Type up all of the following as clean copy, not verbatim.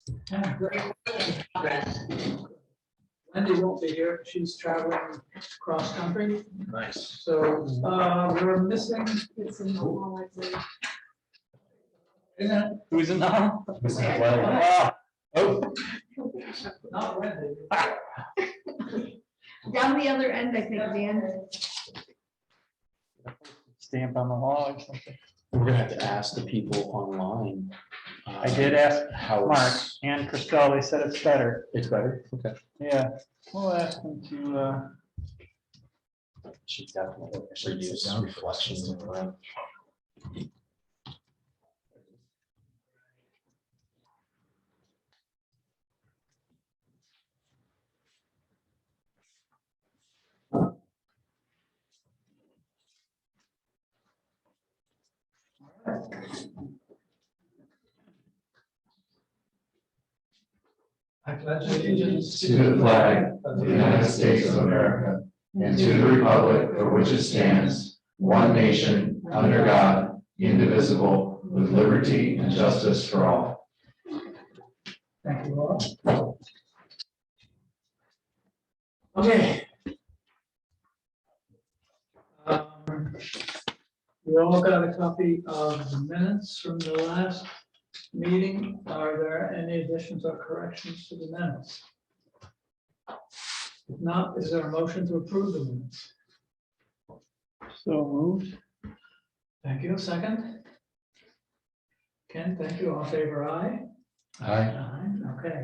Great progress. Wendy won't be here. She's traveling cross country. Nice. So we're missing. It's in the hall, I think. Who's in the hall? Oh, Not Wendy. Down the other end, I think, Dan. stamp on the wall or something. We're gonna have to ask the people online. I did ask how Mark it's- and Christelle, they said it's better. It's better, okay. Yeah, we'll ask them to, Should definitely reduce reflections in the room. I pledge allegiance to the flag of the United States of America and to the republic for which it stands, one nation, under God, indivisible, with liberty and justice for all. Thank you all. Okay. We all got a copy of the minutes from the last meeting. Are there any additions or corrections to the minutes? If not, is there a motion to approve the minutes? so moved. Thank you. Second? Ken, thank you. All in favor, aye? Aye. Okay.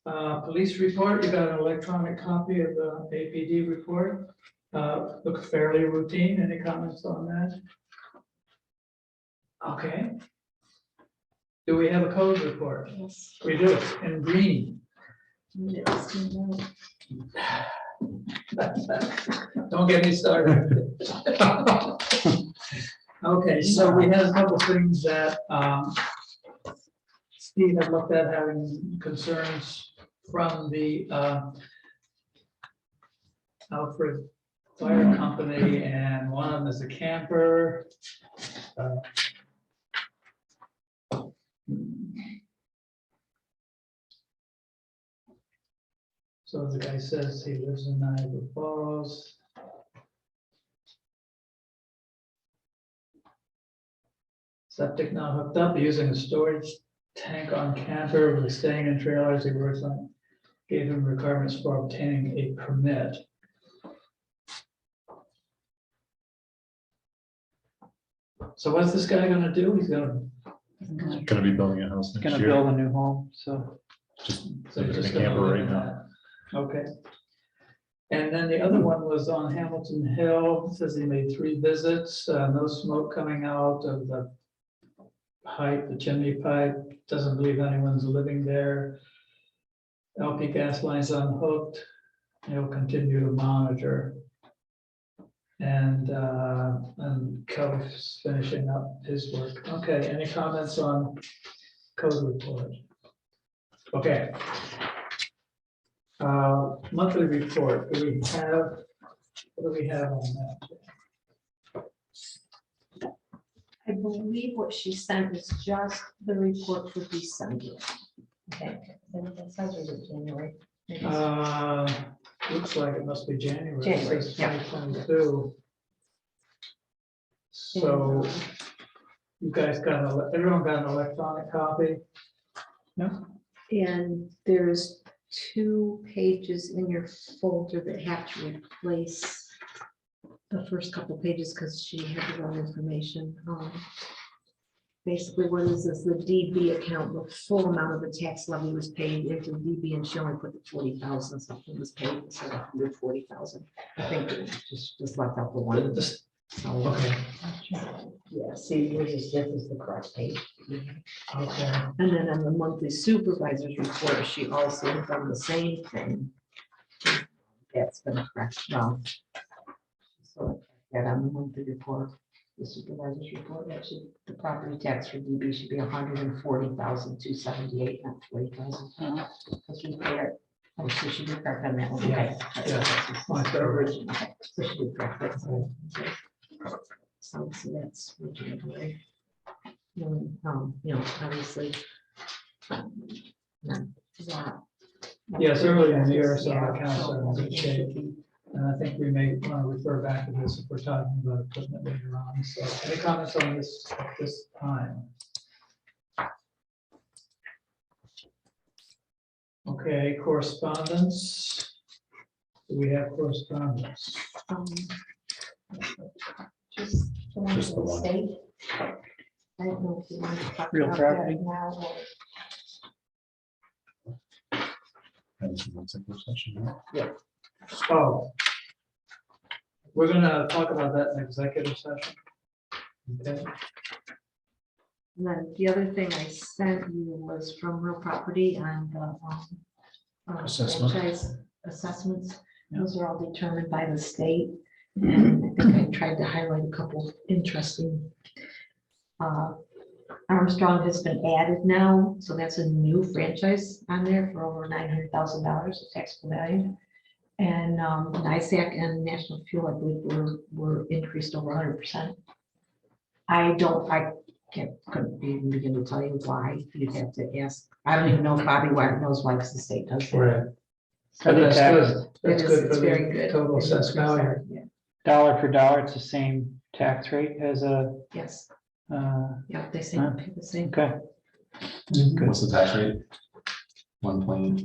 Police report, you got an electronic copy of the APD report. Looks fairly routine. Any comments on that? Okay. Do we have a code report? Yes. We do, in green. Don't get me started. Okay, so we had a couple things that Steve had looked at, having concerns from the Alfred Fire Company, and one of them is a camper. So the guy says he lives in Niagara Falls. Septic not hooked up, using a storage tank on camper, with staying in trailers, he works on, gave him requirements for obtaining a permit. So what's this guy gonna do? He's gonna. Gonna be building a house next Gonna year. build a new home, so. Just So living in just a gonna camper live right in now. that. Okay. And then the other one was on Hamilton Hill. It says he made 3 visits, no smoke coming out of the pipe, the chimney pipe, doesn't believe anyone's living there. LP gas lines unhooked, he'll continue to monitor. And Kelly's finishing up his work. Okay, any comments on code report? Okay. Monthly report, what do we have on that? I believe what she sent is just the report for December. Okay, then that says it was January. Looks like it must be January. It January, says yeah. 2022. So you guys everyone got an electronic copy? No? And there's 2 pages in your folder that have to replace the first couple pages because she had the wrong information. Basically, what is this? The DB account, the full amount of the tax levy was paid into DB, and she only put the 40,000 something was paid instead of 140,000. I think it just left out the one. Okay, Yeah, see, this is the correct page. okay. And then on the monthly supervisor's report, she also has done the same thing. That's been correct. Well, so that on the monthly report, the supervisor's report, that should, the property tax for DB should be 140,278, not 40,000. Because we paid it. Oh, so she did correct on that one. Okay. Yeah. That's the original. Okay, so she did correct that. So that's original. You know, obviously, none, that. Yes, earlier in the year, some Yeah, accounts are in so good shape. And I think we may want to refer back to this if we're talking about equipment later on. So any comments on this at this time? Okay, correspondence. Do we have correspondence? um, Just the one Just the from the one. state. I don't know if you want to talk Real about property? that now. Oh. We're gonna talk about that in executive session. Okay. And then the other thing I sent you was from real property and Assessment. franchise assessments. Yeah. Those are all determined by the state. And I think I tried to highlight a couple of interesting. Armstrong has been added now, so that's a new franchise on there for over $900,000 of taxable value. And NISAC and National Fuel, I believe, were increased over 100%. I couldn't even begin to tell you why. You'd have to ask. I don't even know if Bobby Wyatt knows why, because the state does that. Right. So That's good. That's it is- good it's for very the good. total assessed value. Yeah. Dollar for dollar, it's the same tax rate as a, Yes, okay. they say pay the same. What's the tax rate? 1 point.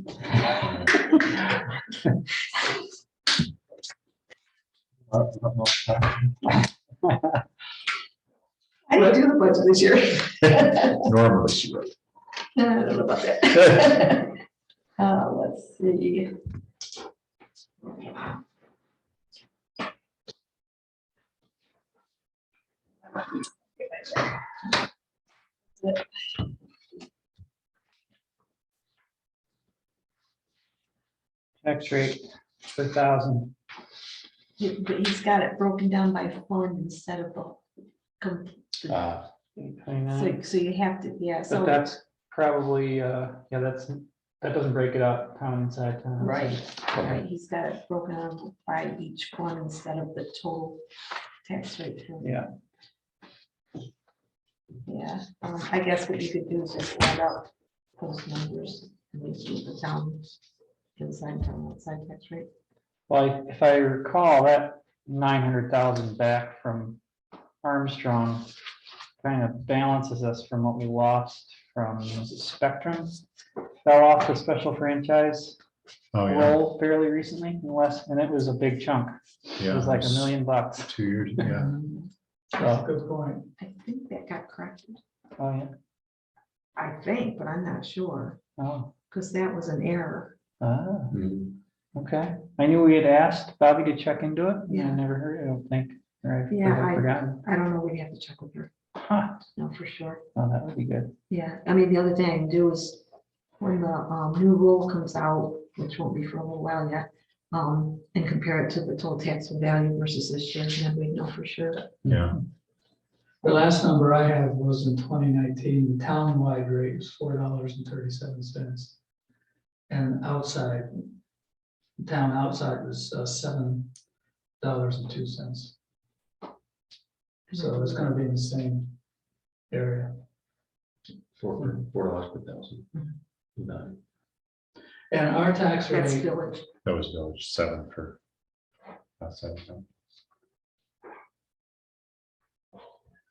I didn't do the budget this year. Normally she would. I don't know about that. Let's see. Tax rate per thousand. But he's got it broken down by fund instead of the. So you have to, yeah, But so. that's probably, yeah, that doesn't break it up town inside town. Right, right, he's got it broken out by each one instead of the total tax rate. Yeah. Yeah, I guess what you could do is just add up those numbers and then keep the town inside town outside tax rate. Well, if I recall, that 900,000 back from Armstrong kind of balances us from what we lost from, was it Spectrum? Fell off the special franchise Oh, yeah, roll fairly recently, and it was a big chunk. It yeah. was like $1 million. 2 years, yeah. That's a good point. I think that got corrected, Oh, yeah. I think, but I'm not sure, Oh, because that was an error. ah, Mhm. okay. I knew we had asked Bobby to check into it. And Yeah. I never heard it, I don't think. Or Yeah, I forgotten. I don't know, we'd have to check with her, Huh. no, for sure. Oh, that would be good. Yeah, I mean, the other thing I can do is when the new rule comes out, which won't be for a little while yet, and compare it to the total taxable value versus this year, and then we know for sure. Yeah. The last number I have was in 2019, the town-wide rate was $4.37. And outside, the town outside was $7.02. So it's gonna be in the same area. $4 per thousand. Nine. And our tax That's rate, village. That was village 7 for outside of town.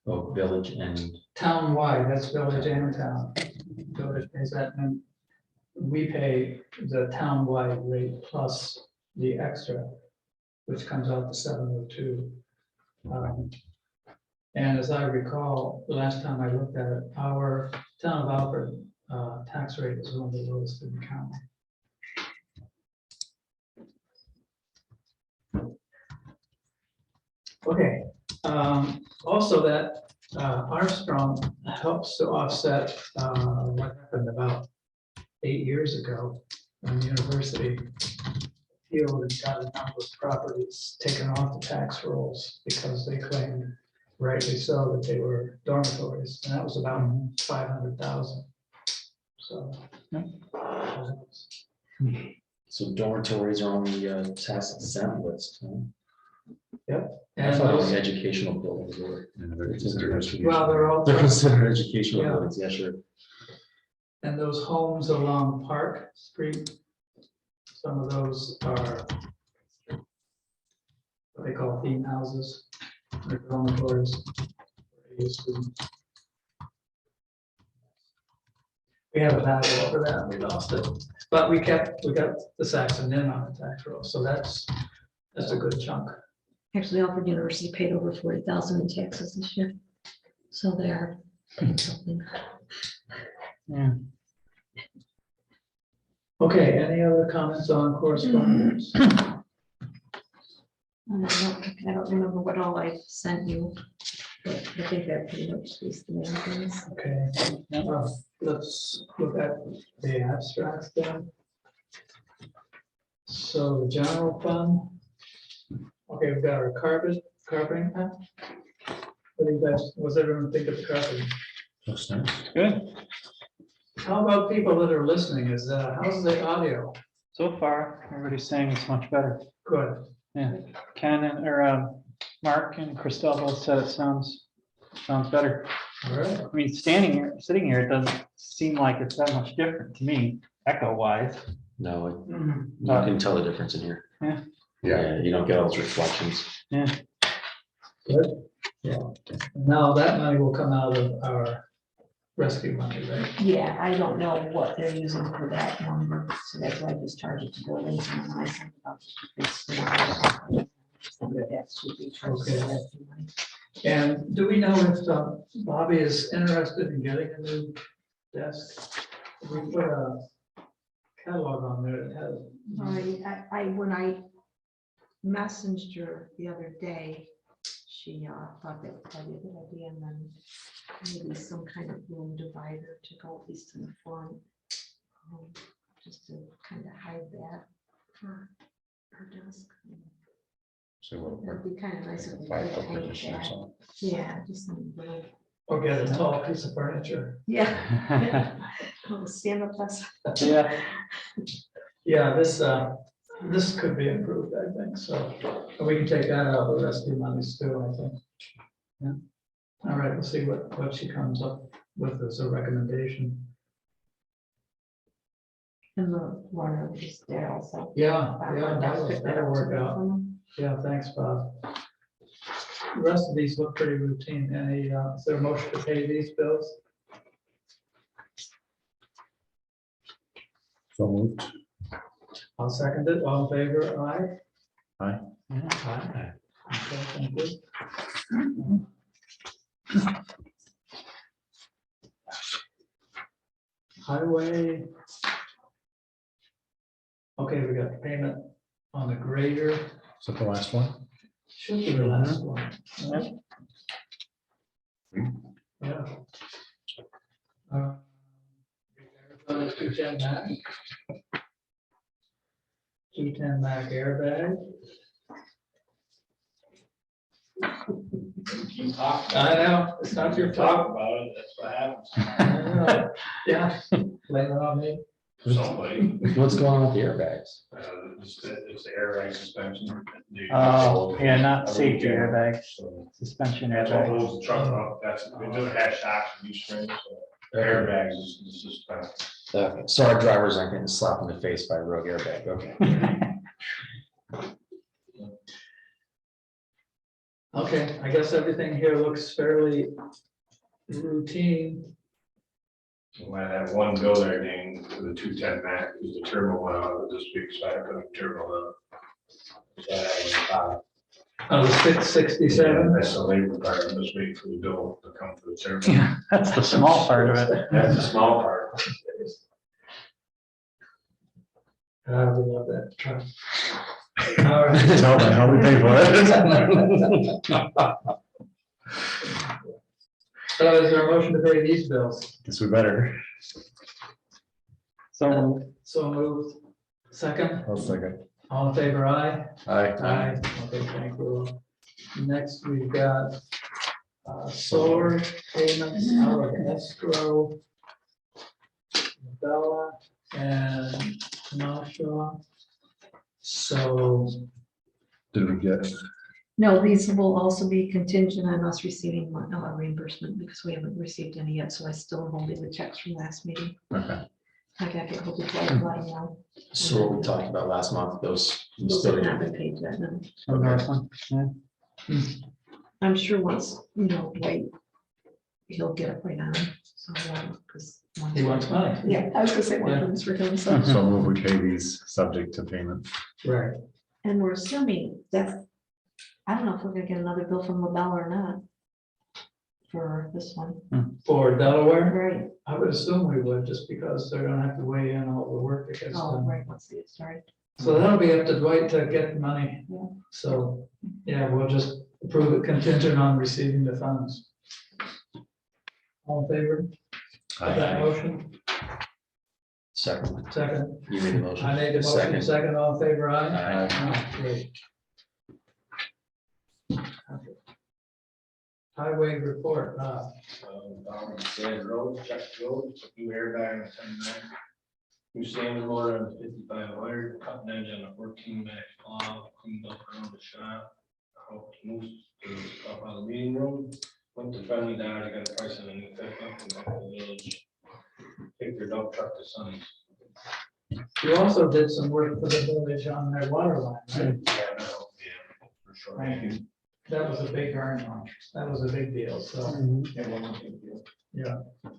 Oh, village and town-wide, that's village and town. Village pays that, and we pay the town-wide rate plus the extra, which comes out to 702. And as I recall, the last time I looked at it, our town of Alfred tax rate is one of the lowest in the county. Okay, also that Armstrong helps to offset what happened about 8 years ago when the university field had got a number of properties taken off the tax rolls because they claimed, rightly so, that they were dormitories, and that was about 500,000. So. so dormitories are on the tax exempt list. Huh? I And thought those, only educational buildings were. And they're considered education. well, they're all. They're considered educational Yeah. buildings, yeah, sure. And those homes along Park Street, some of those are what they call theme houses, or dormitories. We have a battle over that, we lost it, but we got the Saxon Inn on the tax roll, so that's a good chunk. Actually, Alfred University paid over 40,000 in taxes this year. So they are paying something. Yeah. Okay, any other comments on correspondence? I don't remember what all I sent you, but I think that pretty much is the main things. Okay, let's look at the abstracts then. So the general fund. Okay, we've got our carpeting. What do you guys, what's everyone think of the carpeting? Looks nice. Good. How about people that are listening? How's the audio? So far, everybody's saying it's much better. Good. Ken or Mark and Christelle both said it sounds better. All right. I mean, sitting here, it doesn't seem like it's that much different to me, echo wise. No, Mhm. you can tell the difference in here. Yeah. You don't get all those reflections. Good. Yeah. Now that money will come out of our rescue money, right? Yeah, I don't know what they're using for that number, so that's why I just charge it to buildings and then I send it out to this, some of that should be charged to Okay. rescue money. And do we know if Bobby is interested in getting a new desk? We put a catalog on there that has. When I messaged her the other day, she thought that would probably be a good idea, and then maybe some kind of room divider to go at least in the front. Just to kind of hide that for her desk. So we'll It'd be kind of nice if we five could foot hang position or that. something. Yeah, just some little, Or get a tall piece of furniture. yeah. Little stand up desk. Yeah. Yeah, this could be improved, I think, so we can take that out of the rescue monies too, I think. Yeah. All right, we'll see what she comes up with as a recommendation. And the one is there also. Yeah, that'll work out. Yeah, thanks, Bob. The rest of these look pretty routine. Is there a motion to pay these bills? So moved. I'll second it. All in favor, aye? Aye. Aye. Okay, thank you. Highway. Okay, we got the payment on the grader. Is that the last one? Should be the last one. right? Yeah. 210 Mac. 210 Mac airbag. I know, it's not your fault. About it, that's what happens. I know. Yeah, blame it on me. Somebody, What's going on with the airbags? it's the airbag suspension. Oh, yeah, not safety airbag. airbags, So suspension that's what airbags. holds the truck up, it doesn't have shocks and these springs, so airbags is suspension. So our drivers aren't getting slapped in the face by a rogue airbag, okay. Okay, I guess everything here looks fairly routine. When I had one bill there, dang, for the 210 Mac, because the turbo went out of this week, so I had to put a turbo on. So that was Oh, 667. that's the labor part of this week for the bill to come for the turbo. Yeah, that's the small part of it. That's the small part. We love that truck. All right. Tell them how we pay for it. So is there a motion to pay these bills? Guess we better. So So moved. Second, I'll second. all in favor, aye? Aye. Aye. Okay, thank you. Next, we've got solar payments out of escrow. Bella and Nasha. So Did we get No, these will also be contingent on us receiving reimbursement because we haven't received any yet, so I still am holding the checks from last meeting. Okay. I gotta get hold of Dwight and let him know. So what we talked about last month, those. Those have not been paid yet, no. From Northland, yeah. I'm sure once, Dwight, he'll get it right on, so, because. He wants money. Yeah, I was gonna say one Yeah. thing's for him, so. So move we pay these subject to payment. Right. And we're assuming that's, I don't know if we're gonna get another bill from LaBelle or not. For this one, For Delaware, right, I would assume we would, just because they're gonna have to weigh in all the work that gets oh, done. right, let's see, sorry. So that'll be up to Dwight to get the money. Yeah. So, yeah, we'll just approve it contingent on receiving the funds. All in favor of that motion? Second, Second, you made the motion. I made the motion, Second. second, all in favor, aye? Aye. Aye, great. Okay. Highway report, Down on Sand Road, Chuck Road, new air guy on the 79. New sander motor on the 5500, cutting edge on the 14 max plow, cleaned up around the shop. Helped move the stuff out of the meeting room. Went to Friendly Dodge, I got a price on a new pickup and back to the village. Take their dump truck to Sunny's. you also did some work for the village on their water line, right? Yeah, no, yeah, for sure. Thank you. That was a big iron launch, that was a big deal, so, Yeah, one more thing, yeah. yeah.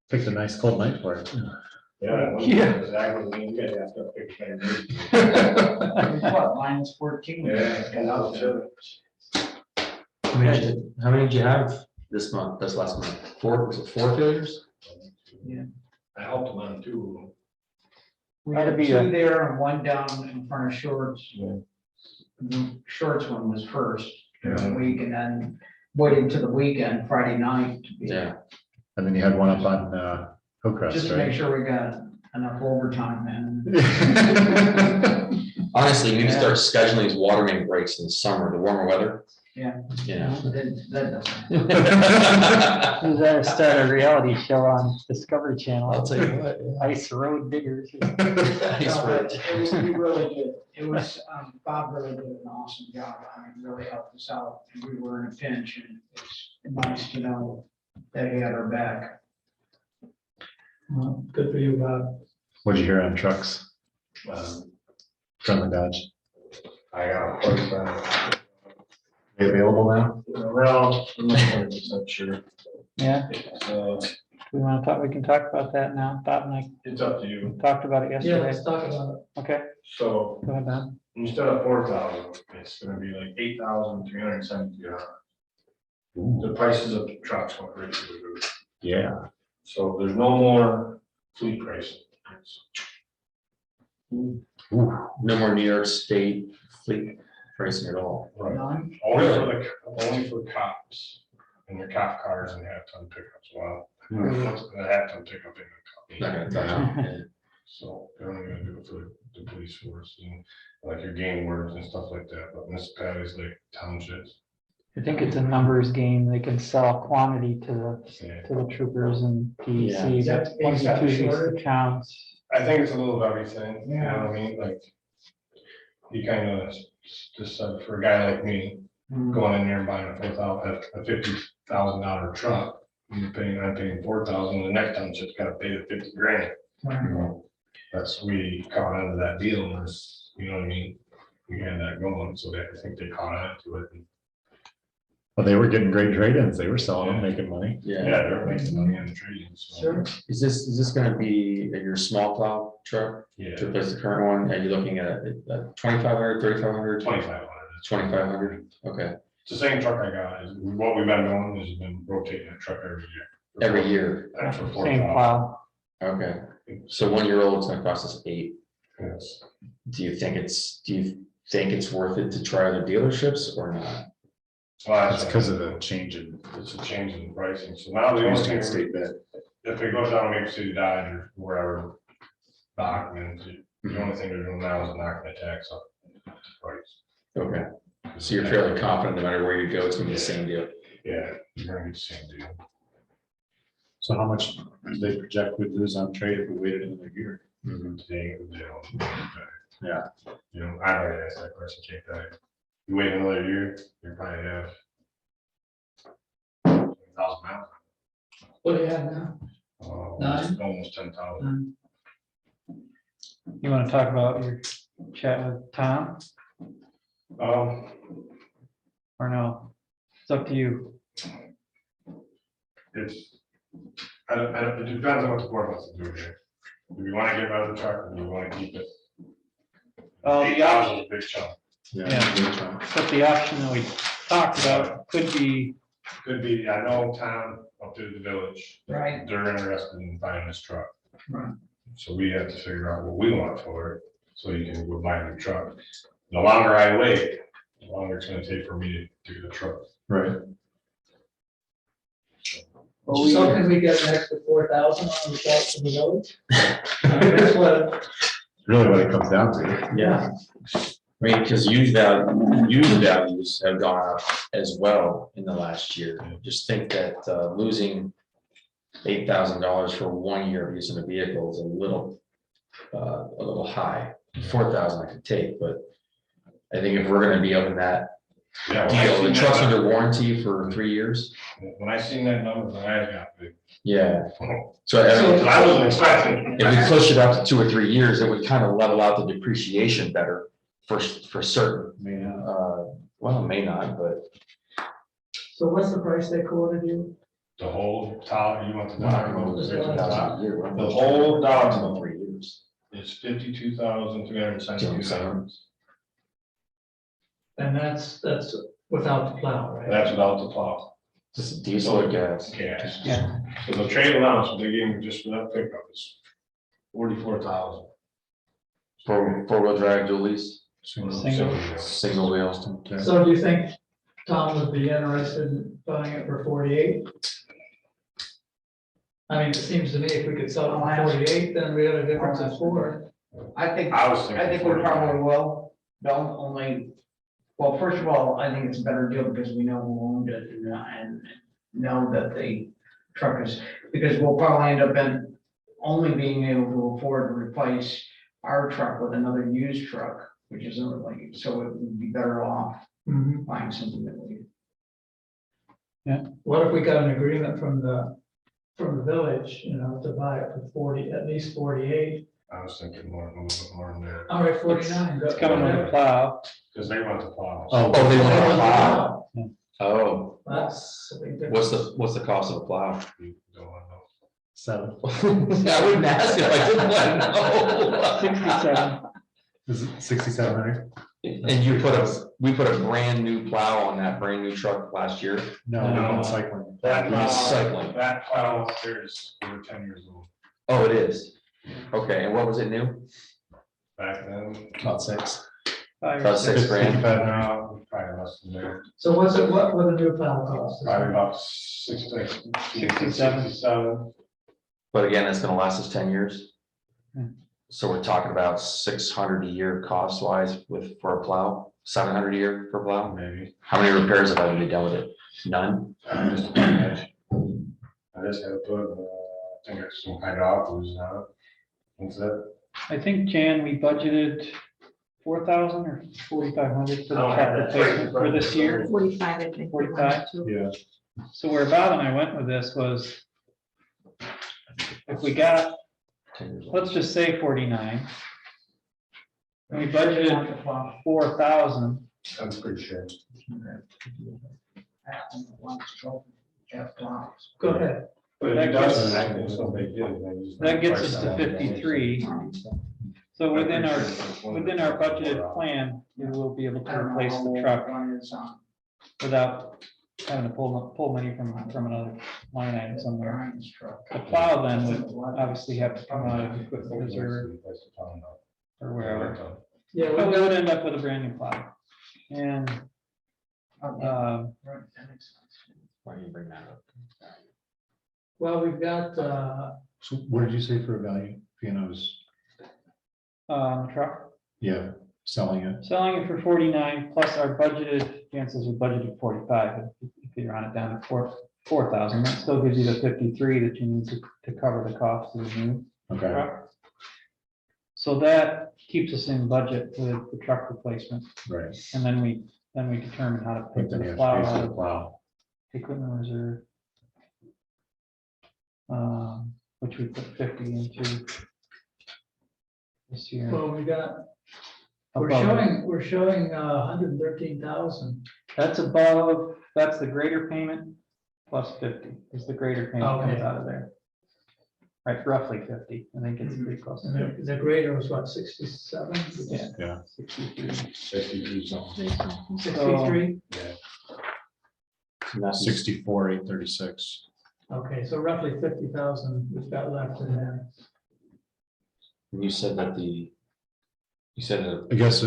Picked a nice cold night for it. Yeah. Yeah. Exactly, you guys have to pick that. What, minus 14? Yeah. And I'll show it. How many did you have this month, this last month? Four, was it 4 failures? I helped them on two. We That'd had be two a- there and one down in front of Shorts. Yeah. The Shorts one was first during Yeah. the week and then waiting to the weekend, Friday night. to be- Yeah. And then you had one up on Hillcrest, Just to make right? sure we got enough overtime in. Honestly, we need to start scheduling these water main breaks in the summer, the warmer weather. Yeah. Yeah. That doesn't. Who's that start a reality show on Discovery Channel? I'll tell you what. Ice Road Diggers. Nice No, work. It was, we really did. It was, Bob really did an awesome job. I mean, really helped us out. We were in a pinch and it's nice to know that he had our back. Well, good for you, Bob. What'd you hear on trucks from the Dodge? I got a price on it. They available now? Well, I'm not 100% sure. Yeah, It's, we want to talk, we can talk about that now. Bob and I it's up to you. talked about it Yeah, yesterday. let's talk about it. Okay, So go ahead, Bob. instead of 4,000, it's gonna be like 8,370. The prices of the trucks went right through the roof. Yeah. So there's no more fleet pricing. No more New York State fleet pricing at all. Right. None? Only for cops and your cop cars and half-ton pickups. Wow. The half-ton pickup ain't Not gonna gonna cover touch it. it. So they're only gonna do it for the police force and like your game words and stuff like that, but municipalities like townships. I think it's a numbers game. They can sell quantity to Yeah. the troopers and Yeah. PEC, Is that but ones and based on twos, the shortage? counts. I think it's a little of everything, you know Yeah. what I mean, like. You kind of, just for a guy like me, going in there and buying a $50,000 truck. I'm paying 4,000, the next township's gotta pay the 50 grand. That's, we caught onto that deal, and it's, you know what I mean? We had that going, so I think they caught on to it. Well, they were getting great trade-ins. They were selling them, making money. Yeah, Yeah. they're making money on the trading, so. Sure. Is this gonna be your small plow truck Yeah, to replace the current one? Are you looking at a 2,500, 3,500? 2,500. 2,500, okay, It's the same truck I got, is what we've been doing is been rotating that truck every year. every year, That's for Same 4,000. plow. okay. So 1 year old is gonna cost us 8. Yes. Do you think it's worth it to try other dealerships or not? Well, That's because of the change in It's a change in pricing, so now the only Houston thing, state bid. if it goes down to Maple City Dodge or wherever. Documents, the only thing they're doing now is knocking the tax up. the price. Okay, so you're fairly confident no matter where you go, it's gonna be the same deal? Yeah, you're gonna get the same deal. So how much do they project we'd lose on trade if we waited another year? Mhm. They don't. Yeah. You know, I already asked that question, can't I? You wait another year, you probably have 1,000 miles. What do you have now? Almost 10,000. You want to talk about your chat with Tom or no? It's up to you. It's, it depends on what the board wants to do here. Do we want to get rid of the truck or do we want to keep it? Oh, the option, 8,000 is a big chunk. Yeah. But the option that we talked about could be, Could be, I know Tom up to the village, Right. they're interested in buying this truck. Right. So we have to figure out what we want for it, so you can go buy a new truck. The longer I wait, the longer it's gonna take for me to get a truck. Right. So can we get an extra 4,000 on the truck for the village? I mean, that's what, Really what it comes down to. Yeah. I mean, because used values have gone up as well in the last year. Just think that losing $8,000 for 1 year of using a vehicle is a little high. 4,000 I could take, but I think if we're gonna be up in that Yeah, when I deal, the seen truck's that- under warranty for 3 years. When I seen that number, my eyes got big. Yeah. So I mean, I wasn't expecting. if we push it up to 2 or 3 years, it would kind of level out the depreciation better for certain. Well, it may not, but so what's the price they quoted you? The whole top, you want the we're not dollar, gonna lose $50,000 a year. We're gonna the lose whole $50,000 dollar in 3 years. is $52,372. And that's without the plow, right? That's without the plow. This is diesel or gas? Gas. yeah, So the trade allowance, what they gave me just for that pickup is 44,000. Four-wheel drive dualies, Single. single wheels. So do you think Tom would be interested in buying it for 48? I mean, it seems to me if we could sell it for 48, then we have a difference of 4. I think, I was thinking. I think we 45. probably will, don't only, well, first of all, I think it's a better deal because we know who owned it and know that the truck is, because we'll probably end up in only being able to afford to replace our truck with another used truck, which isn't really, so it would be better off buying something that we. What if we got an agreement from the village, to buy it for 40, at least 48? I was thinking more, a little bit more than that, All right, 49. it's coming with a plow. because they want the plow. Oh, they want a plow. Oh, That's a big difference. what's the cost of a plow? You don't want to know. 7. I wouldn't ask if I didn't want to know. 67. Is it 6,700? And we put a brand new plow on that brand new truck last year. No, cycling. That Recycling. that plow up there is over 10 years old. Oh, it is. Okay, and what was it new? Back then, About 6. About 6 grand. now, probably less than that, So what would a new plow cost? probably about 67. But again, it's gonna last us 10 years. Hmm. So we're talking about 600 a year cost wise for a plow, 700 a year for a plow. Maybe. How many repairs have I been done with it? None? I just had to put, I think it's some kind of offers on it. What's that? I think, Jan, we budgeted 4,000 or 4,500 for the Oh, truck that's replacement for this year. 45, I think. 45? Yeah. So where Bob and I went with this was, if we got, 10 years. let's just say 49. And we budgeted 4,000. I'm pretty sure. Go ahead. But if That it gets- doesn't, it's no big deal, they just- That gets us to 53. So within our budgeted plan, we will be able to replace the truck without having to pull money from another line item somewhere. The plow then would obviously have to come out of equipment reserve or wherever. Yeah, But we we would end up with a brand new plow. And Why don't you bring that up? well, we've got, So what did you say for a value? Pianos? truck, Yeah, selling it. selling it for 49 plus our budgeted, chances are budgeted 45. If you round it down to 4,000, that still gives you the 53 that you need to cover the cost of the new Okay. truck. So that keeps us in budget with the truck replacement. Right. And then we then we determine how to But pay for then you the have plow to pay out for the of plow. equipment reserve. Which we put 50 into this year. Well, we got, we're Above it. showing 113,000. That's above, that's the greater payment plus 50 is the greater payment comes Okay. out of there. Right, roughly 50, I think it's pretty close. And the grader was what, 67? Yeah. Yeah. 63. 63 something. 63? And that's 64,836. Okay, so roughly 50,000 we've got left in there. You said that you said that, I guess,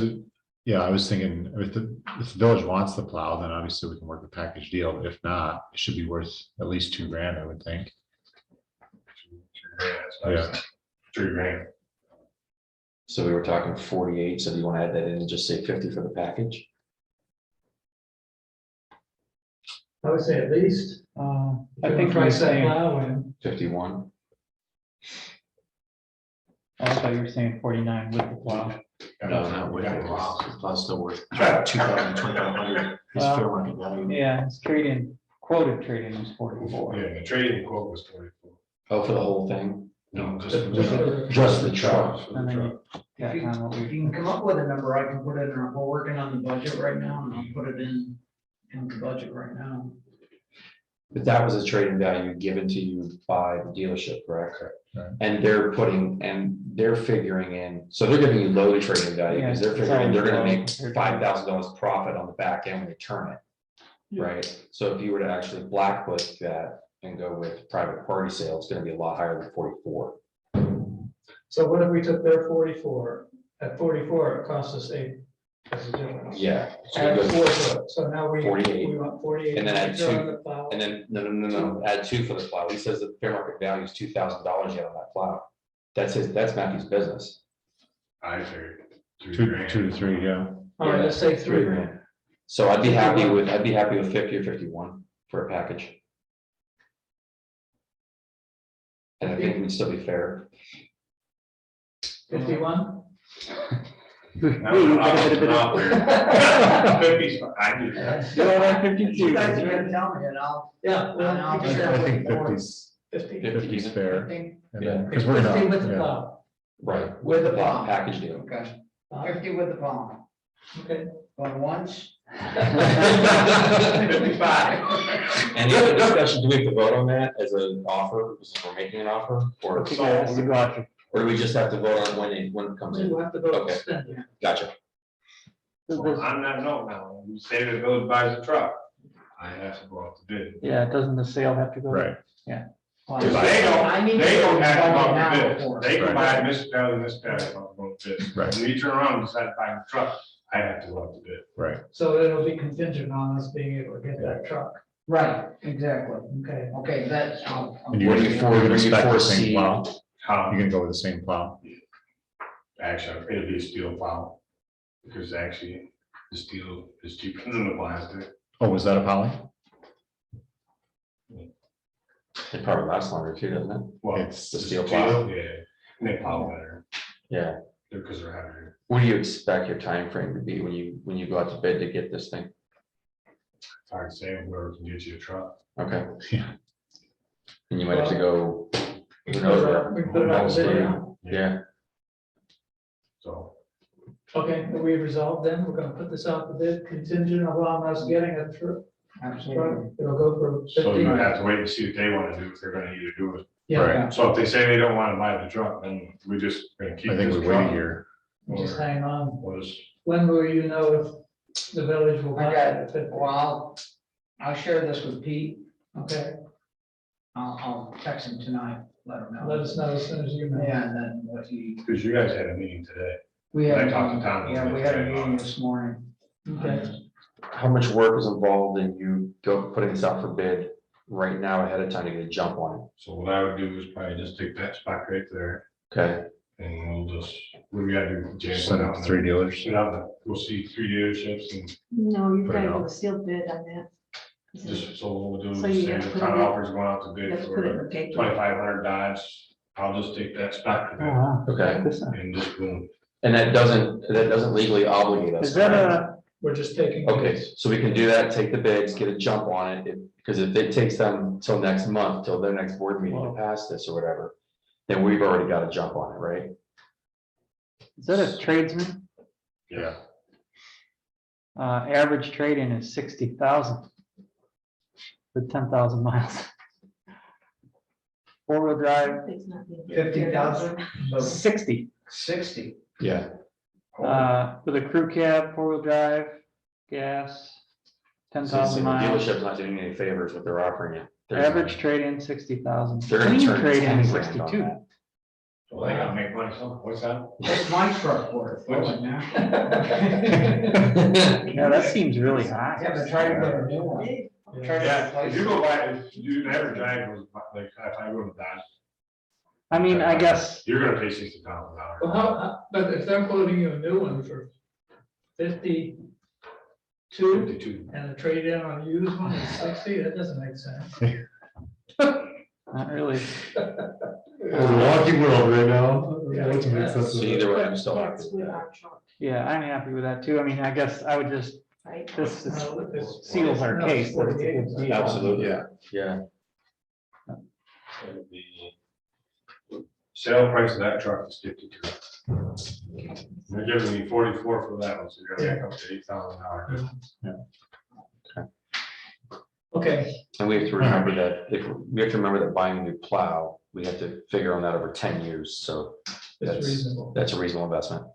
yeah, I was thinking, if the village wants the plow, then obviously we can work the package deal, but if not, it should be worth at least $2,000, I would think. Yeah. $3,000. so we were talking 48, so do you want to add that in and just say 50 for the package? I would say at least. I think we're price that saying, plow in. 51, I thought you were saying 49 with the plow. no, not with it, Wow. it's plus still worth 2,000, 2,500, it's Well, fair market value. Yeah, it's trade-in, quoted trade-in was 44. Yeah, the trading quote was 44. Oh, for the whole thing? No, Just the truck. And then you If got you, kind of what if we, you can come up with a number, I can put it in, we're working on the budget right now, and I'll put it in the budget right now. But that was a trading value given to you by the dealership, correct? Right. And they're figuring in, so they're giving you low trading value, because they're Yeah, it's figuring they're gonna always low make compared to- $5,000 profit on the back end when they turn it. Right, so if you were to actually blackbook that and go with private party sale, it's gonna be a lot higher than 44. So what if we took their 44? At 44, it cost us 8. That's the difference. Yeah. So Add you go- 4 to it. So now we 48. we want 48. And then add Throw in 2, the plow. And then, no, add 2 for the plow. He says the fair market value is $2,000 yet on that plow. That's Matthew's business. I figured. Two to three, yeah. All right, let's say 3. $3,000. So I'd be happy with 50 or 51 for a package. And I think we'd still be fair. 51? No, 50's fine. I do that. Go on 52. You guys are gonna tell me, and I'll. Yeah. And I'll well, be I think 50. 50. 50 is fair. Okay, And then, It's because we're 50 gonna, with the yeah. plow. Right. With the plow plow. package deal. 50 with the palm, Okay. going once. 55. Any other discussion? Do we have to vote on that as an offer, since we're making an offer? Or do we just have to vote on when it comes in? We'll have to go Okay. extend it. Gotcha. Well, on that note now, you say the village buys a truck, I have to go out to bid. Yeah, doesn't the sale have to go? Right. Well, They I need to don't have to go budget out now to bid. before. They can Right. buy municipality, municipality, go out to bid. Right. When you turn around and decide to buy a truck, I have to go out to bid. Right. So it'll be contingent on us being able to get that truck. Right, exactly. Okay. Okay, that's. And you're What do gonna you you're gonna expect the foresee? same plow, How, you're gonna go with the same plow. actually, it'll be a steel plow. Because actually, the steel is cheaper than the plastic. Oh, was that a poly? It probably lasts longer too, doesn't it? Well, It's the steel plow. Yeah, and they plow better, Yeah. because they're heavier. What do you expect your time frame to be when you go out to bid to get this thing? It's hard to say, whoever can get you a truck. Okay. Yeah. And you might have to go, who We knows, put it out there where- now. yeah, So, Okay, we resolved then, we're gonna put this out the bid contingent upon us getting a truck. Absolutely. It'll go for so 50. you have to wait and see what they wanna do, if they're gonna either do it. Yeah, Right. So if they say they don't wanna buy the truck, then we just gonna keep I think this we truck. wait a year. just hang on. Was, When will you know if the village will buy I got it? If it- Well, I'll share this with Pete. Okay, I'll text him tonight, let him know. let us know as soon as you know. Yeah, and then what he, cause you guys had a meeting today. we I had, talked to Tom. yeah, we had a meeting this morning. Okay, how much work is involved in you putting this out for bid right now ahead of time to get a jump on So what I would do is probably just take that spot right there, it? Okay, and we'll just, what do we gotta do? Jay? Send it to 3 dealers. We'll see 3 dealerships and No, you've Put got it to out. do a sealed bid on that. just, so what we'll do is So you say have the to put town it in- offers going out to You bid have to put it in for the paper. 2,500 Dodge. I'll just take that spot Oh, for wow. okay, This, that and just boom. and that doesn't legally obligate us. Is that correct? a, we're just taking. Okay, bids. so we can do that, take the bids, get a jump on it, because if it takes them till next month, till their next board meeting to pass this or whatever, then we've already got a jump on it, right? Is that a tradesman? Yeah, Average trade-in is 60,000. With 10,000 miles. Four-wheel drive, It's not being- 50,000, 60. 60. Yeah. With a crew cab, four-wheel drive, gas, So 10,000 the miles. dealership's not doing any favors what they're offering you. Average trade-in 60,000. They're gonna Clean turn trade-in 10 is grand on 62. that. well, they gotta make money, so what's that? What's my truck worth? Right now? Yeah, that seems really high. Yeah, but try to get a new one. Try to Yeah, replace if you it. go by, if you never drive, like, if I go to that, I mean, I guess, you're gonna pay $60,000. Well, but if they're quoting you a new one for 52 52. and the trade-in on a used one is 60, that doesn't make sense. not really. It's a wonky world right now. Yeah, What's make yes. sense So of it? either way, I'm still That's happy. with our truck, Yeah, I'm happy with that too. I mean, I guess I would just, right? this is- No, it's- seals our no, case that it's a 48. good deal. Absolutely, yeah. And the sale price of that truck is 52. They're giving me 44 for that one, so you're gonna make up to $8,000. Okay, And we have to remember that, we have to remember that buying a new plow, we have to figure on that over 10 years, so it's That's- reasonable. that's a reasonable investment.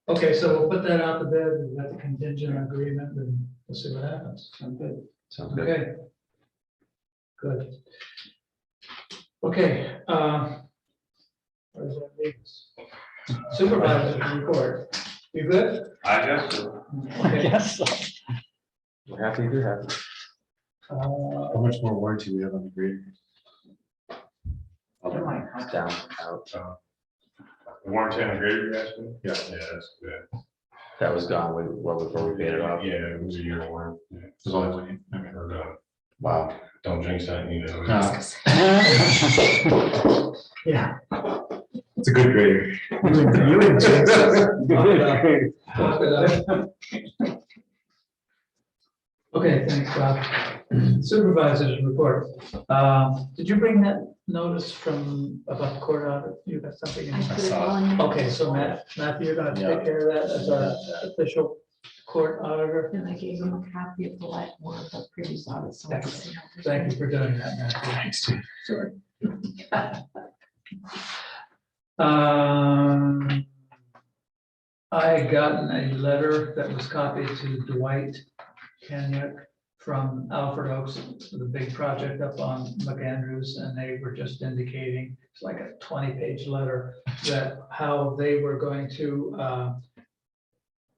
Okay, so we'll put that out to bid, we've got the contingent agreement, and we'll see what happens. I'm good. Sounds good. Okay. Good. Okay, where does that leave us? Supervisor's report, you good? I guess so. Okay. Yes. We're happy to have it. How much more warranty we have on the grader? It's down, out. Warranty on the grader, you're asking? Yeah. Yeah, that's good. That was gone well before we paid it off. Yeah, it was a year one. Yeah. There's only one. Okay. Or, Wow. don't jinx that, you know. Yeah. It's a good grader. You and Okay, thanks, Bob. Supervisor's report. Did you bring that notice from about the court audit? You got something in? I put it saw on. Okay, so Matthew, you're gonna take care of that as our official court auditor? And I gave him a copy of the one of the previous audit. So I can see how this Thank you went. for doing that, Matthew. Thanks, Steve. Sorry. Um, I had gotten a letter that was copied to Dwight Kenyuk from Alfred Oaks, the big project up on McAndrews, and they were just indicating, it's like a 20-page letter, that how they were going to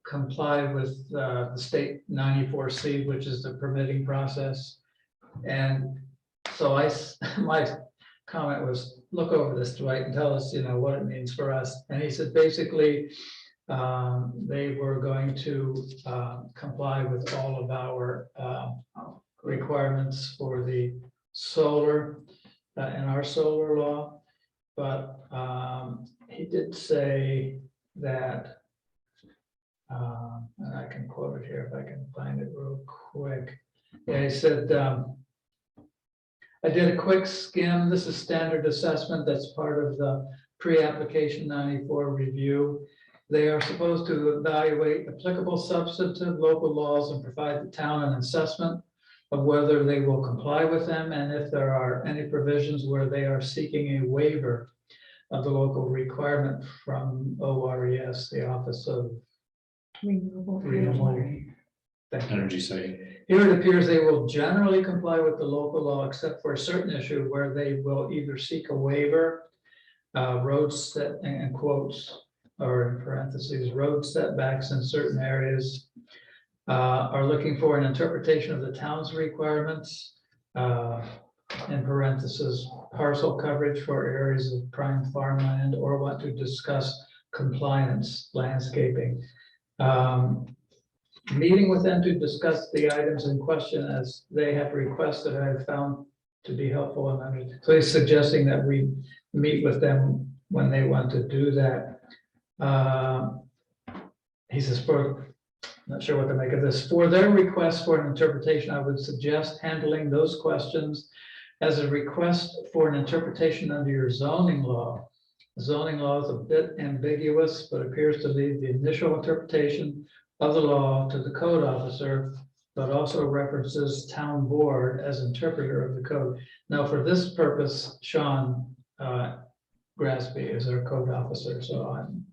comply with the state 94C, which is the permitting process. And so my comment was, look over this, Dwight, and tell us, what it means for us. And he said, basically, they were going to comply with all of our requirements for the solar and our solar law. But he did say that, and I can quote it here if I can find it real quick. Yeah, he said, I did a quick skim. This is standard assessment. That's part of the pre-application 94 review. They are supposed to evaluate applicable substantive local laws and provide the town an assessment of whether they will comply with them, and if there are any provisions where they are seeking a waiver of the local requirement from ORES, the Office of Renewable Renewable energy. Thank you. Energy site. Here it appears they will generally comply with the local law except for a certain issue where they will either seek a waiver, roads set, and quotes, or in parentheses, road setbacks in certain areas, are looking for an interpretation of the town's requirements, in parentheses, parcel coverage for areas of prime farmland, or want to discuss compliance landscaping. Meeting with them to discuss the items in question as they have requested, I've found to be helpful. So he's suggesting that we meet with them when they want to do that. He says Not sure what to make of this. For their request for an interpretation, I would suggest handling those questions as a request for an interpretation under your zoning law. Zoning law is a bit ambiguous, but appears to leave the initial interpretation of the law to the code officer, but also references town board as interpreter of the code. Now, for this purpose, Sean Grasby is our code officer, so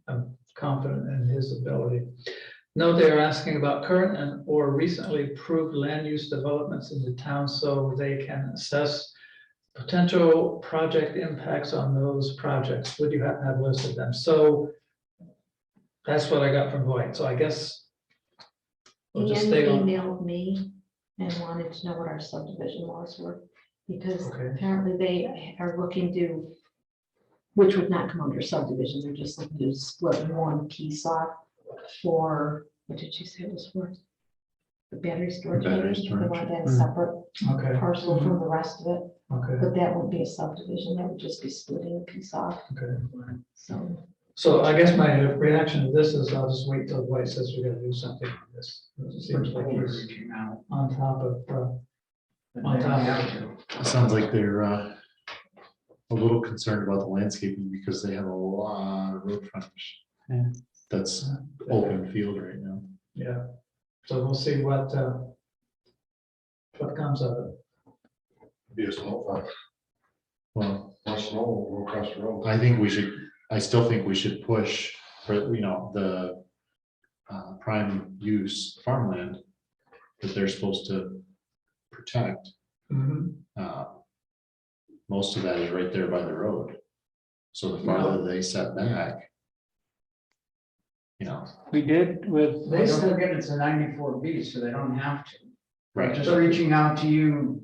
I'm confident in his ability. Note they are asking about current and or recently approved land use developments in the town so they can assess potential project impacts on those projects. Would you happen to have listed them? So that's what I got from Voight. So I guess we'll just Ian stay on. emailed me and wanted to know what our subdivision laws were, because Okay. apparently they are looking to, which would not come under subdivision, they're just looking to split one piece off for, what did you say it was for? The battery storage. Battery maybe? They storage. want that separate Okay, parcel from the rest of it, okay, but that wouldn't be a subdivision, that would just be splitting a piece off, okay. so. So I guess my reaction to this is I'll just wait till Voight says we gotta do something on this. It seems like he's Reaching out. on top of, But On they top of have it. to. It sounds like they're a little concerned about the landscaping because they have a lot of road frontage. Yeah. That's open field right now. yeah. So we'll see what comes of it. Be a snow fire. Well, More snow will go across the road. I still think we should push for, the prime use farmland that they're supposed to protect. Most of that is right there by the road. So the farther they set back, We did with, They Don't said- forget it's a 94B, so they don't have to. right, Just reaching out to you,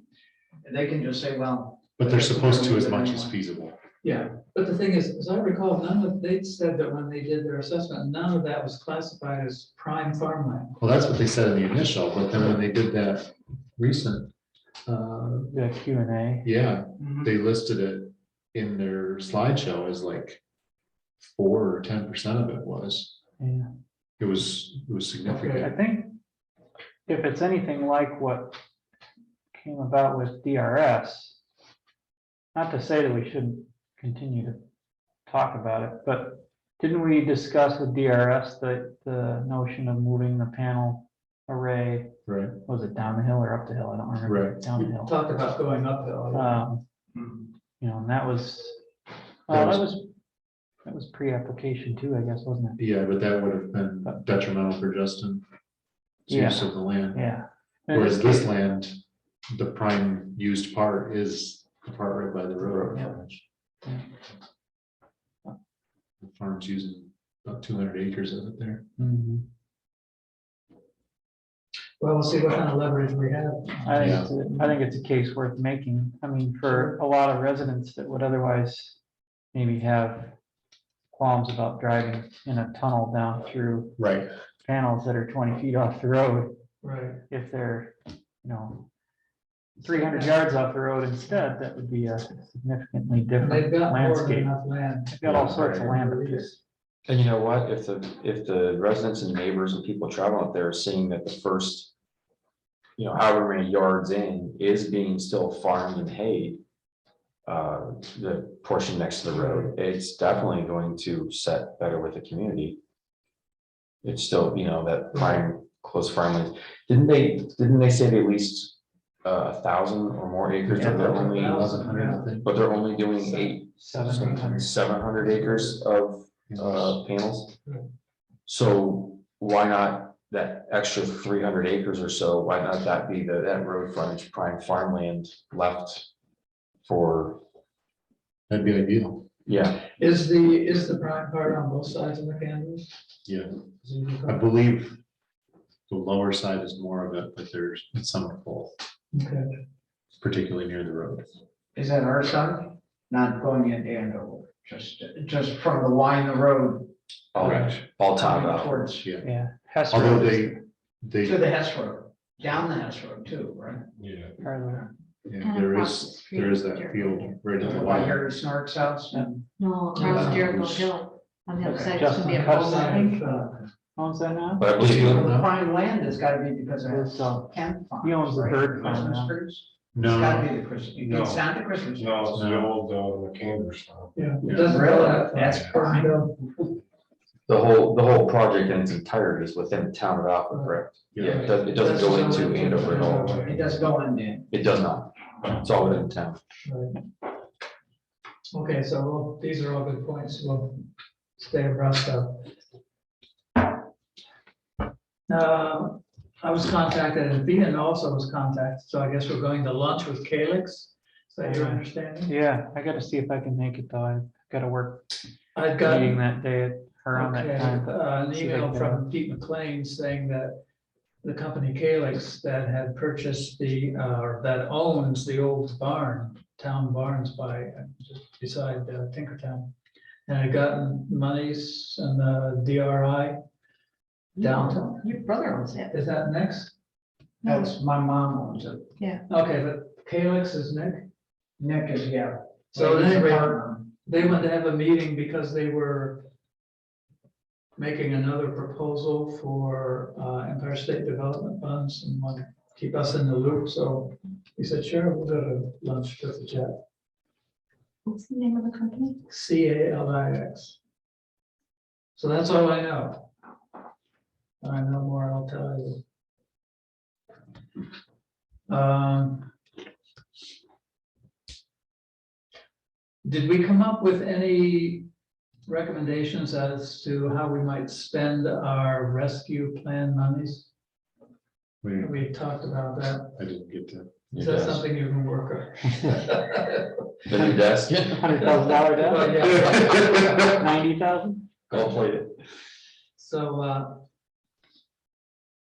they can just say, well. but they're supposed to as much as feasible. Yeah, but the thing is, as I recall, they said that when they did their assessment, none of that was classified as prime farmland. Well, that's what they said in the initial, but then when they did that recent, the Q and A. yeah, they listed it in their slideshow as like 4 or 10% of it was. Yeah. It was I significant. think if it's anything like what came about with DRS, not to say that we shouldn't continue to talk about it, but didn't we discuss with DRS the notion of moving the panel array, Right, was it down the hill or up the hill? I don't remember. Right. Down the We hill. talked about going uphill. And that was, that was pre-application too, I guess, wasn't it? yeah, but that would have been detrimental for Justin. Use of the land, Yeah. And whereas it's- this land, the prime used part is the part right by the road. Yeah. The farm's using about 200 acres of it there. Mhm. Well, we'll see what kind of leverage we have. I think it's a case worth making. I mean, for a lot of residents that would otherwise maybe have qualms about driving in a tunnel down through Right, panels that are 20 feet off the road, Right. if they're, 300 yards off the road instead, that would be a significantly And they've different got more than landscape. enough land. They've got all sorts of land up here. And you know what, if the residents and neighbors and people traveling up there are seeing that the first, however many yards in is being still farmed and hayed. The portion next to the road, it's definitely going to set better with the community. It's still, that prime close farmland, didn't they say they leased 1,000 or more acres, Yeah, but they're only, 1,100, I think. but they're only doing 700. 700 acres of panels. So why not that extra 300 acres or so, why not that be that road frontage prime farmland left for, that'd be ideal. yeah, Is the prime part on both sides of the canvas? Yeah, I believe the lower side is more of it, but there's some of both, Okay, particularly near the road. Is that our side? Not going into Andover, just from the line of the road. all top coming out. Towards, Yeah, Yeah. Hess although Road is they, to the Hess Road, down the Hess Road too, right? Yeah. farther. yeah, there is that field right at the By Y. Harry Snark's house and. No, across Jericho Hill, on the other Okay. side, it's gonna be a Justin full Hudson. outside line. of, owns that now? But I believe The prime land has gotta be because of It's, Kent Farm. he owns the bird farm now. It's gotta be the Christmas, No. it's not the Christmas. No, it's the old, the Cambridge stuff. Yeah. Yeah. It doesn't go Really? that far. That's prime. the whole project in its entirety is within the town of Alfred, correct? Yeah, it doesn't go into Andover at all. It doesn't go in there. It does not. It's all within town. Right. Okay, so these are all good points. We'll stay abreast of. I was contacted, and Ian also was contacted, so I guess we're going to lunch with Calix. Is that your understanding? Yeah, I gotta see if I can make it though. I gotta work I've got meeting that day around that okay, time. but an see if I email can- from Pete McLean saying that the company Calix that had purchased or that owns the old barn, town barns by, just beside Tinkertown, and had gotten monies and DRI downtown. Your brother owns that. Is that next? That's, my mom owns it. Okay, but Calix is Nick. Nick is, yeah. So He's a anyway, partner. they went to have a meeting because they were making another proposal for Empire State Development Funds and want to keep us in the loop. So he said, sure, we'll go to lunch with the jet. What's the name of the company? CALIX. So that's all I know. When I know more, I'll tell you. Did we come up with any recommendations as to how we might spend our rescue plan monies? We talked about that. I didn't get to. Is that something you can work on? The new desk. $100,000 Well, down, yeah. 90,000? I'll play it. So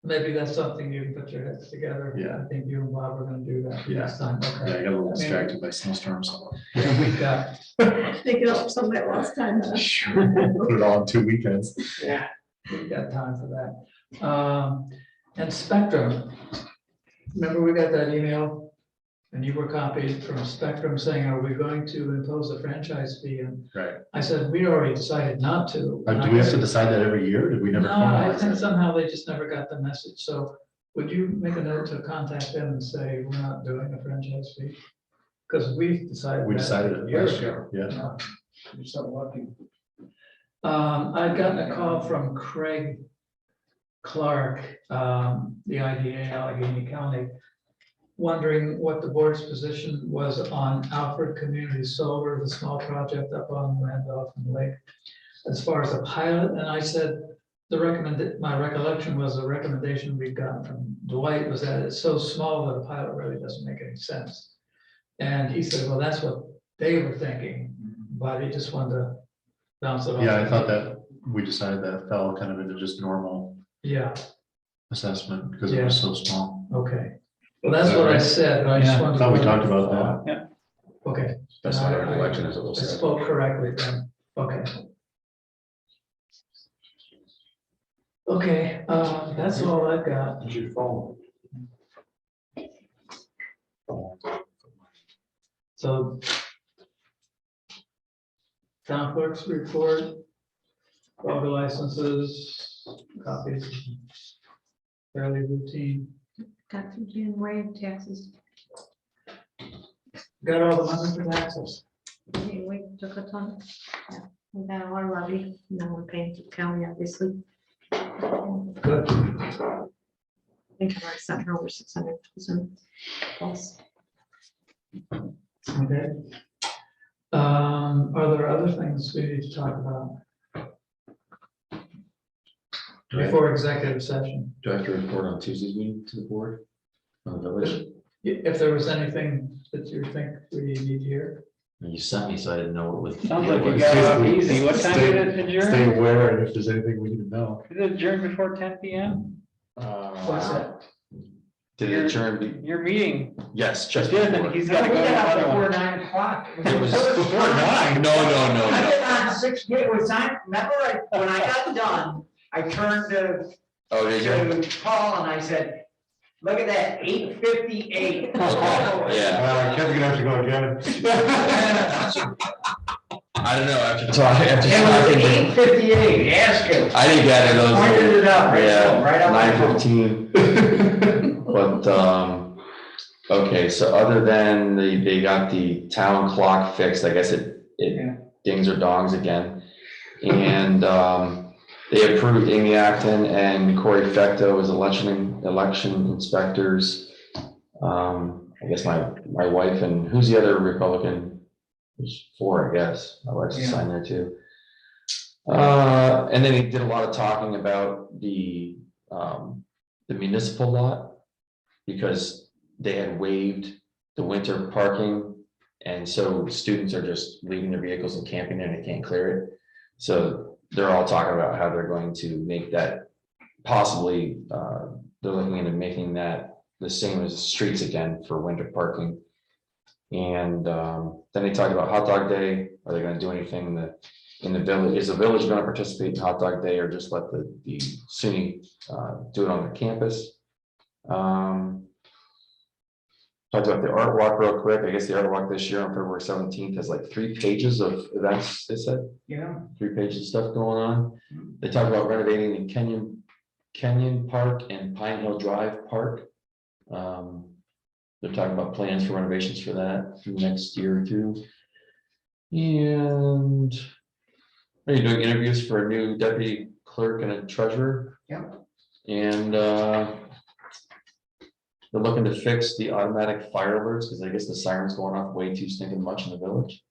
maybe that's something you can put your heads together. Yeah. I think you and Bob are gonna do that Yeah. next time. Yeah, Okay. I got a little I mean, distracted by snowstorms. Yeah, we've got, Thinking up some of that last time. huh? Sure. Put it on 2 weekends. Yeah. we've got time for that. And Spectrum. Remember we got that email and you were copied from Spectrum saying, are we going to impose a franchise fee? And Right. I said, we already decided not to. Do we have to decide that every year? Did we never? No, I formalize think it? somehow they just never got the message. So would you make a note to contact them and say, we're not doing a franchise fee? Because we've decided. We that decided a it year last ago. year, yeah. Yeah. You're so lucky. I'd gotten a call from Craig Clark, the IDA Allegheny County, wondering what the board's position was on Alfred Community Solar, the small project up on Randolph and Lake, as far as a pilot. And I said, my recollection was the recommendation we'd gotten from Dwight was that it's so small that a pilot really doesn't make any sense. And he said, well, that's what they were thinking, but he just wanted to bounce it off. Yeah, I thought that we decided that fell kind of into just normal Yeah, assessment because it was so small. okay. Well, that's what I said, but I just Yeah, wanted I to. thought we talked about that. Okay. That's my recollection as it I was. spoke correctly then, okay. Okay, that's all I've got. Did you follow? So. Town clerk's report. All the licenses, copies. Fairly routine. Got through January taxes. Got all the money for taxes. We took a ton. Yeah, we got our levy. Now we're paying to the county, obviously. Good. I think I've already sent her over 600,000 plus. Okay. Are there other things we need to talk about? Before executive session, Do I have to report on Tuesday's meeting to the board? On the village? if there was anything that you think we need here. You sent me, so I didn't know what was. Sounds like you got it off easy. What time did it adjourn? Stay aware, and if there's anything we need to know. Did it adjourn before 10 PM? What's that? Did it adjourn? Your meeting. Yes, just Did, before. and he's We gotta go to got up another before one. 9 o'clock. It was Before 9? No. I've been on 6, it was time, remember, when I got done, I turned Oh, did you? to Paul and I said, look at that, 8:58. Yeah. Kevin's gonna have to go again. I don't know, after talking, It was 8:58, ask him. I didn't get it. Those Pointed it out, right, Yeah, right out. 9:15. But, okay, so other than they got the town clock fixed, I guess it Yeah. dings or dongs again. And, they approved Amy Acton and Corey Fecto as election inspectors. I guess my wife and who's the other Republican? There's 4, I guess. My wife's Yeah. assigned there too. And then he did a lot of talking about the municipal lot, because they had waived the winter parking. And so students are just leaving their vehicles and camping there and they can't clear it. So they're all talking about how they're going to make that possibly, they're looking into making that the same as streets again for winter parking. And then they talked about hot dog day. Are they gonna do anything in the village? Is the village gonna participate in hot dog day or just let the SUNY do it on the campus? Talked about the art walk real quick. I guess the art walk this year on February 17th has like 3 pages of events, they said. Yeah. 3 pages of stuff going on. They talked about renovating the Kenyon Park and Pine Hill Drive Park. They're talking about plans for renovations for that through next year or 2. And are you doing interviews for a new deputy clerk and a treasurer? Yep. And they're looking to fix the automatic fire alerts because I guess the siren's going off way too stinking much in the village.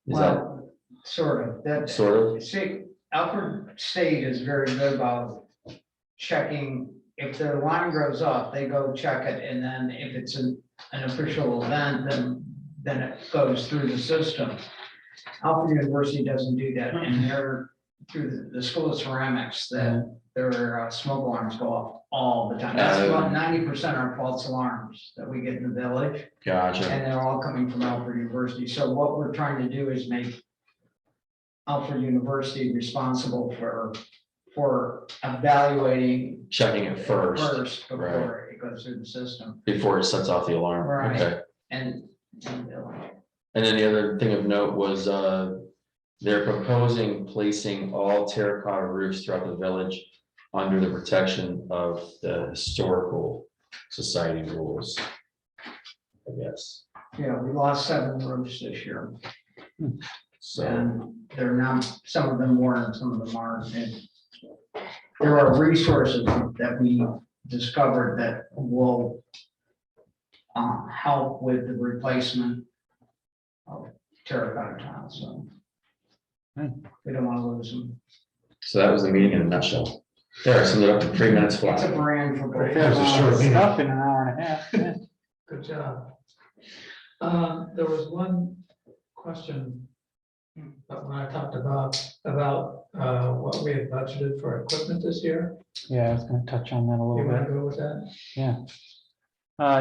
Is Well, sort of, that that, sort of? see, Alfred State is very good about checking, if their line goes off, they go check it, and then if it's an official event, then it goes through the system. Alfred University doesn't do that, and they're through the School of Ceramics, that their smoke alarms go off all the time. That's about 90% are false alarms that we get in the village, Gotcha. and they're all coming from Alfred University. So what we're trying to do is make Alfred University responsible for evaluating Checking it first before it goes through the system. before it sets off the alarm. Right. Okay. And And then the other thing of note was they're proposing placing all terracotta roofs throughout the village under the protection of the historical society rules, I guess. yeah, we lost 7 roofs this year, So, and they're now, some of them were and some of them aren't. And there are resources that we discovered that will help with the replacement of terracotta tiles, so we don't want to lose them. so that was the meeting in a nutshell. There, I summed it up in 3 minutes It's a flat. brand for both. Yeah, it's a short meeting. Stuff in an hour and a half. Yeah. Good job. There was one question that when I talked about what we had budgeted for equipment this year. Yeah, I was gonna touch on that a You little want bit. to go with that?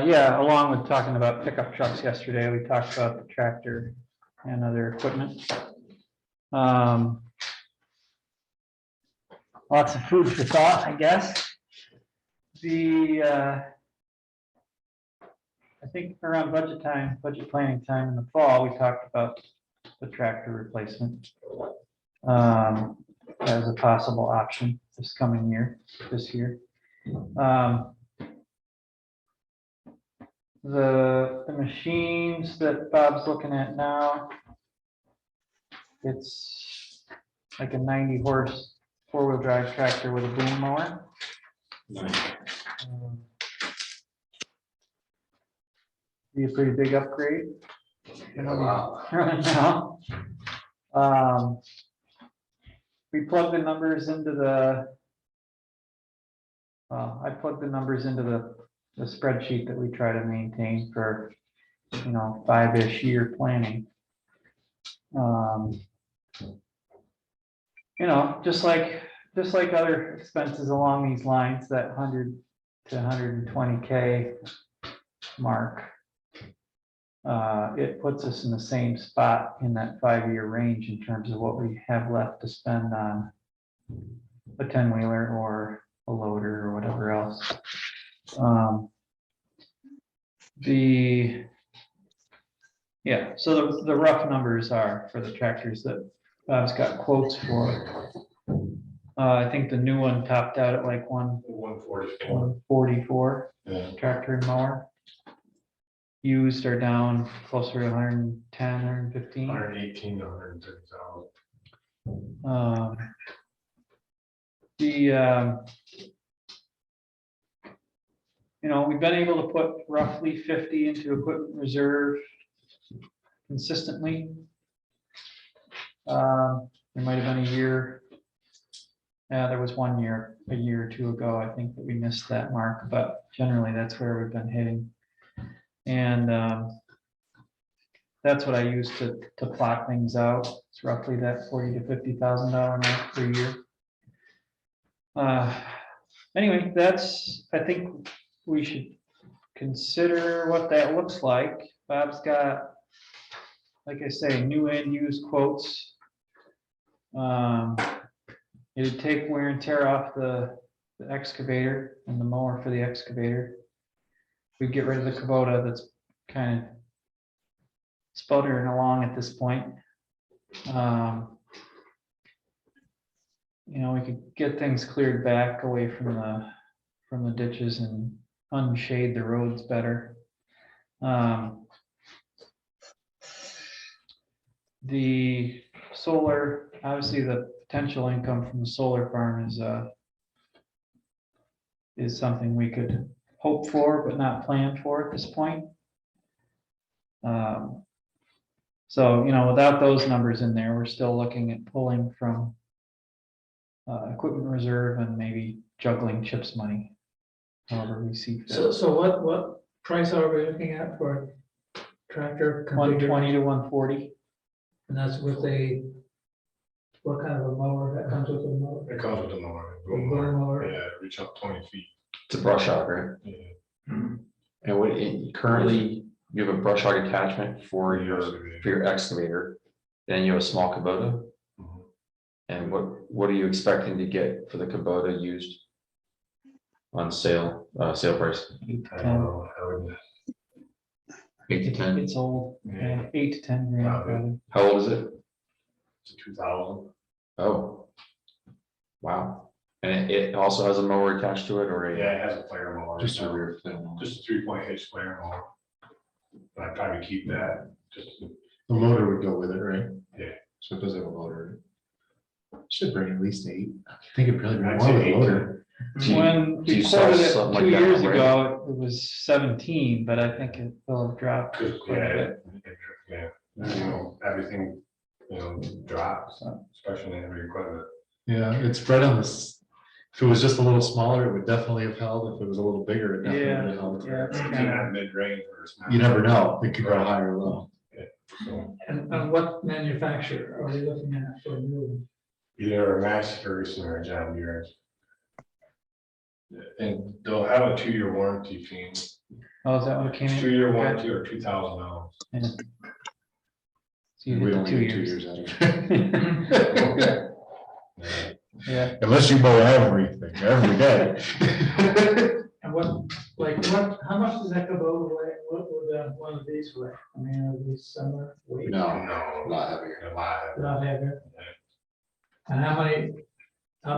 Yeah, along with talking about pickup trucks yesterday, we talked about the tractor and other equipment. Lots of food for thought, I guess. I think around budget planning time in the fall, we talked about the tractor replacement as a possible option this year. The machines that Bob's looking at now, it's like a 90 horse 4-wheel drive tractor with a boom mower. Be a pretty big upgrade. Right now. We plugged the numbers into I plugged the numbers into the spreadsheet that we try to maintain for, 5-ish year planning. Just like other expenses along these lines, that 100 to 120K mark. It puts us in the same spot in that 5-year range in terms of what we have left to spend on a 10-wheeler or a loader or whatever else. Yeah, so the rough numbers are for the tractors that Bob's got quotes for. I think the new one topped out at like 144. 144 Yeah. tractor and mower. Used are down closer to 110, 115. 118 to 130,000. You know, we've been able to put roughly 50 into equipment reserve consistently. There might have been a year. There was one year, a year or two ago, I think that we missed that mark, but generally that's where we've been hitting. And that's what I use to plot things out. It's roughly that $40,000 to $50,000 mark per year. Anyway, I think we should consider what that looks like. Bob's got, like I say, new and used quotes. It'd take wear and tear off the excavator and the mower for the excavator. We'd get rid of the Kubota that's kind of sputtering along at this point. You know, we could get things cleared back away from the ditches and unshade the roads better. The solar, obviously the potential income from the solar farm is something we could hope for, but not plan for at this point. So, you know, without those numbers in there, we're still looking at pulling from equipment reserve and maybe juggling CHIPS money, however we see fit. So what price are we looking at for a tractor? 120 to 140. And that's with what kind of a mower that comes with a mower? It comes with the mower. A blower mower? Yeah, reach up 20 feet. It's a brush hog, right? Yeah. And currently you have a brush hog attachment for your excavator, then you have a small Kubota. Mhm. And what are you expecting to get for the Kubota used on sale price? I don't know, I would, 8 to 10. It's old, Yeah. 8 to 10 grand. Probably. Probably. How old is it? it's 2,000. Oh, wow. And it also has a mower attached to it, or Yeah, it has a player mower. just a rear thing? Just a 3-point hitch player mower. But I'd probably keep that, just, The motor would go with it, right? Yeah. So it does have a motor. Should bring at least 8. I think it'd probably be I'd more say with a 8. motor. When Do we you sell quoted it something 2 like that years already? ago, it was 17, but I think it will have dropped quite a bit. yeah, you know, everything, you know, drops, especially in heavy equipment. Yeah, it's right on this. If it was just a little smaller, it would definitely have held. If it was a little bigger, it definitely would have held. Yeah, it's It's in kinda- that mid-range where it's not. You never know. It could go high or low. So, And what manufacturer are we looking at for a new one? either a Massey Ferguson or a John Deere. And they'll have a 2-year warranty fee. Oh, is that what it came in? 2-year Okay. warranty or $2,000. Yeah. So you We did the don't 2 need 2 years. years out of it. Yeah. Yeah, Unless you mow everything, every day. And how much does that Kubota weigh? What would one of these weigh? I mean, are these similar weight? No, No, a lot heavier. a lot. Not heavier. And how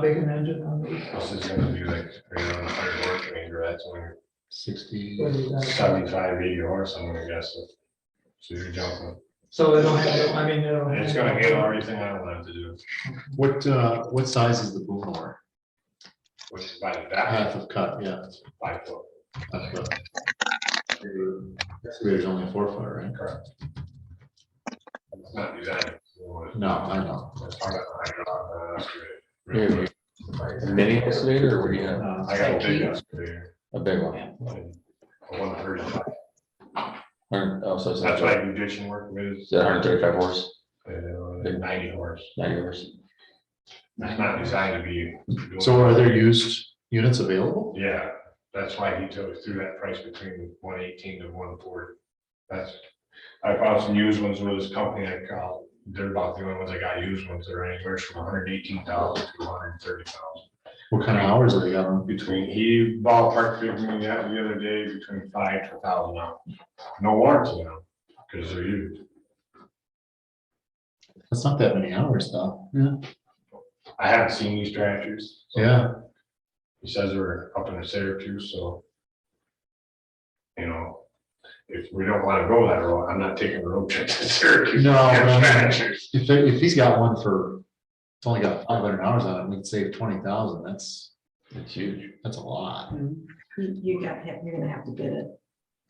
big an engine on these? This is gonna be like, right on the 100 horse range, that's only 60. What is that? 75, 80 horse, I'm gonna guess. So you're jumping. So they don't have, I mean, they don't. It's have- gonna handle everything I want it to do, What size is the boom mower? which is about that Half of cut, yeah. 5 foot. Half of cut. Excavator's only a 4-foot, right? Correct. It's not designed. No, I know. It's part of the hydraulic, A mini excavator, or what do you have? I got a big excavator. A big one? and a 135. Oh, so it's That's not, why I do ditching work with. is that 135 horse, 90 horse. 90 horse? It's not designed to be. So are there used units available? Yeah, that's why he threw that price between 118 to 140. That's, I found some used ones with this company I called, they're about the only ones I got used ones, they're anywhere from 118,000 to 130,000. What kind of hours are they on? Between, he ballpark figured me that the other day, between 5 to 1,000 hours. No warranty on them. because they're used. That's not that many hours though. I haven't seen these tractors. so Yeah. He says they're up in Syracuse, so. You know, if we don't wanna go that road, I'm not taking a road trip to Syracuse. No, to get but I mean, tractors. if he's got one for, it's only got 500 hours on it, we can save 20,000, that's huge. a lot. You're gonna have to bid it.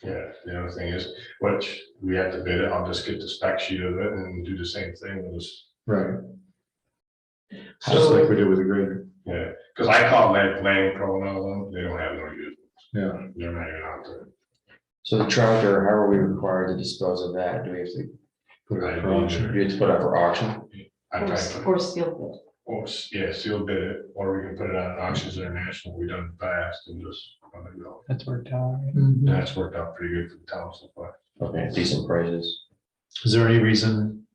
Yeah, the other thing is, which we have to bid it, I'll just get the spec sheet of it and do the same thing with this. Right. Just So- like we did with the grader. Yeah, cause I called Land Pro and all of them, they don't have no use, Yeah. they're not even out there. So the tractor, how are we required to dispose of that? Do we have to, Put it I up for auction. do we have to put it up for auction? I tried to put, Or seal yeah, seal bid it, or we can put it on Auctions International, we've done it fast and just, let it go. That's worked out. Right? Mhm. That's worked out pretty good for the town so far. Okay, decent prices. Is there any reason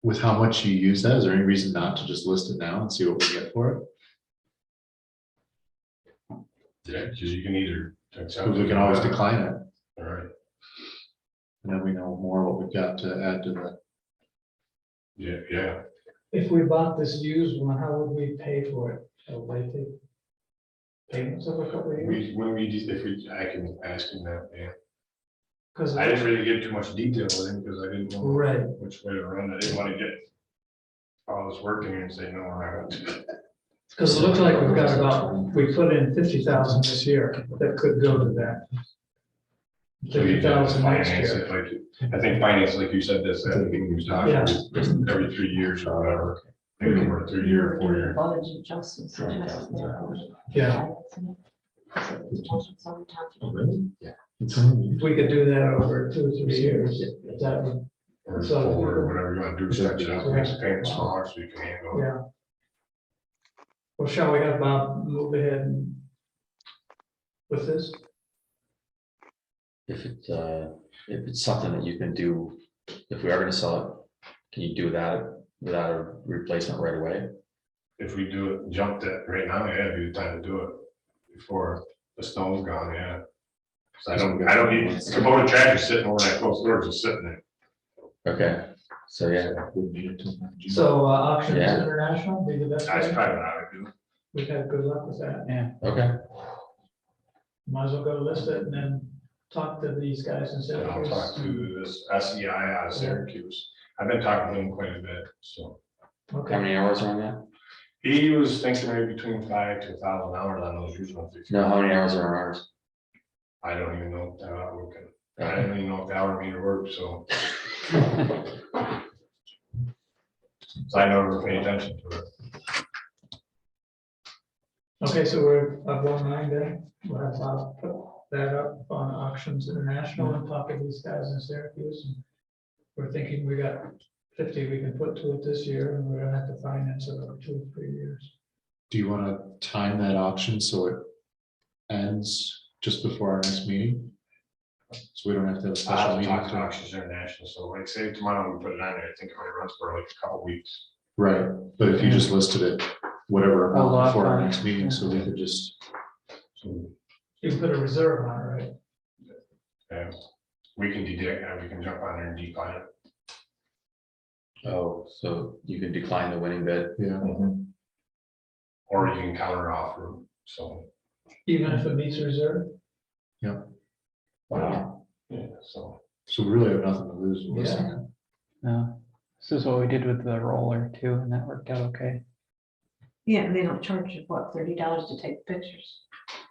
with how much you use that? Is there any reason not to just list it now and see what we get for it? Yeah, cause you can either. accept Because we it can or always not. decline it, All right, and then we know more what we've got to add to the. yeah, If we bought this used one, how would we pay for it? Would they take payments over a couple of years? I can ask him that, yeah. Because I didn't really give too much detail with him, because I didn't know right, which way to run, I didn't wanna get all this work in here and say, no, we're not gonna do it. because it looks like we've got about, we put in 50,000 this year that could go to that. So you 50,000 next finance year. it, like, I think finance, like you said, this, I think we was talking, Yeah. every 3 years or whatever. Maybe more 3 year, 4 year. Budget adjustments. Yeah. Yeah. If we could do that over 2 or 3 years, that would, Or So- 4, or whatever you wanna do, stretch it out, make the payment smaller so you can handle it. yeah. Well, shall we have Bob move ahead with this? If it's something that you can do, if we are gonna sell it, can you do that without a replacement right away? If we do it, jump that right now, yeah, it'd be the time to do it before the snow's gone, yeah. 'Cause I don't need, Kubota tractor sitting over that close door, just sitting there. Okay, so yeah, Wouldn't need it till June. So Auctions Yeah. International be the best That's way? probably what I would do. We've had good luck with that. Yeah. okay, Might as well go list it and then talk to these guys and say. And I'll talk to this SEI out of Syracuse. I've been talking to him quite a bit, so. how Okay, many hours are on that? He was thinking maybe between 5 to 1,000 hours on those used ones. No, how many hours are on ours? I don't even know if that working. I don't even know if the hour meter works, so. So I never pay attention to it. okay, so we're of one mind then, we'll have Bob put that up on Auctions International and talk to these guys in Syracuse. And we're thinking we got 50 we can put to it this year, and we're gonna have to finance it over 2 or 3 years. Do you want to time that auction so it ends just before our next meeting? So we don't have to have a I special have to meeting. talk to Auctions International, so like say tomorrow we put it on there, I think it only runs for like a couple weeks. Right, but if you just listed it, whatever Hold amount off before our on it. next meeting, so we could just, So, You can put a reserve on it, right? yeah, we can deduct, we can jump on there and decline it. Oh, so you can decline the winning bid? yeah. Or you can counter offer, so, Even if it meets reserve? Wow, yeah, so. So we really have nothing to lose with listing it. No, this is what we did with the roller too, and that worked out okay. Yeah, and they don't charge you, what, $30 to take pictures?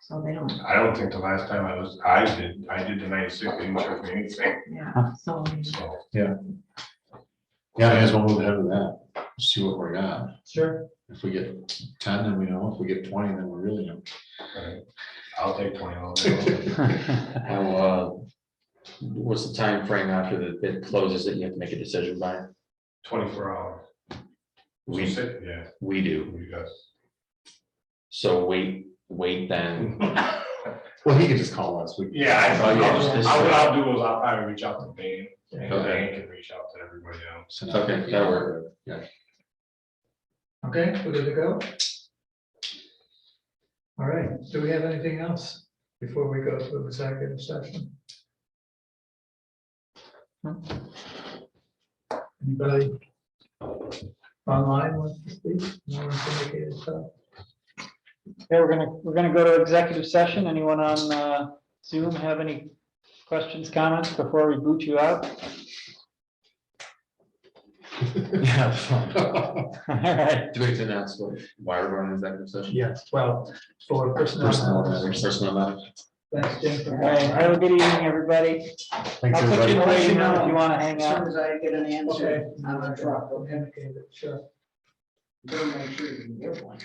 So they don't, I don't think the last time I did the 96, they didn't charge me anything, yeah, so. so. Yeah, I may as well move ahead with that, see what we got. Sure. If we get 10, then we know, if we get 20, then we really know. Right. I'll take 20 all day. how, what's the time frame after the bid closes that you have to make a decision by? 24 hours. We, Yeah, we do, we got. so wait then, Well, he can just call us. We- Yeah, Oh, yeah, just this what way. I'll do is I'll probably reach out to Dan. And Okay. Dan can reach out to everybody else. send out- okay, that worked. Yeah. Okay, we're good to go? All right, do we have anything else before we go to executive session? Anybody online wants to speak? No one's indicated so. Okay, we're gonna go to executive session. Anyone on Zoom have any questions, comments before we boot you out? Yeah. All right. Do we have to announce why we're going to executive session? Yes, well, for personnel. Personnel matters, personnel matters. Thanks, Jim. All for right, have a good evening, everybody. Thanks, I'll put you in the everybody. waiting room if you want to hang As soon out. as I get an answer Okay. on the truck, okay? Indicated, sure. Better make sure you can get one.